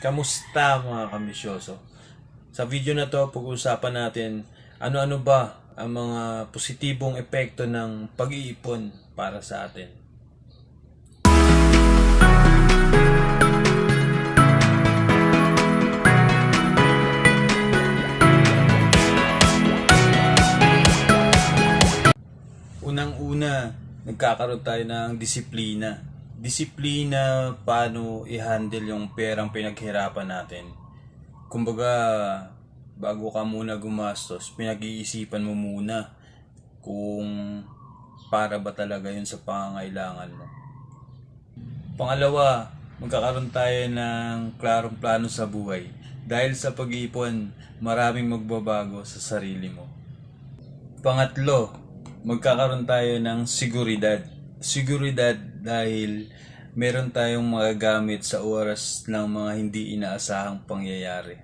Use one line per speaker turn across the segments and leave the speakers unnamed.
Kamusta mga kambisyoso? Sa video na to, pag-uusapan natin ano-ano ba ang mga positibong epekto ng pag-iipon para sa atin. Unang-una, nagkakaroon tayo ng disiplina. Disiplina paano i-handle yung perang pinaghirapan natin. Kumbaga, bago ka muna gumastos, pinag-iisipan mo muna kung para ba talaga yun sa pangangailangan mo. Pangalawa, magkakaroon tayo ng klarong plano sa buhay. Dahil sa pag-iipon, maraming magbabago sa sarili mo. Pangatlo, magkakaroon tayo ng seguridad. Seguridad dahil meron tayong magagamit sa oras ng mga hindi inaasahang pangyayari.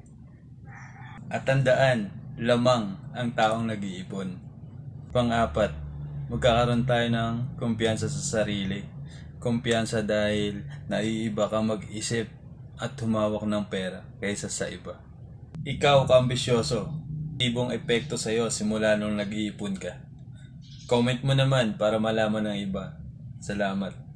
At tandaan, lamang ang taong nag-iipon. Pang-apat, magkakaroon tayo ng kumpiyansa sa sarili. Kumpiyansa dahil naiiba ka mag-isip at humawak ng pera kaysa sa iba. Ikaw kaambisyoso, ibong epekto sa'yo simula nung nag-iipon ka. Comment mo naman para malaman ng iba. Salamat.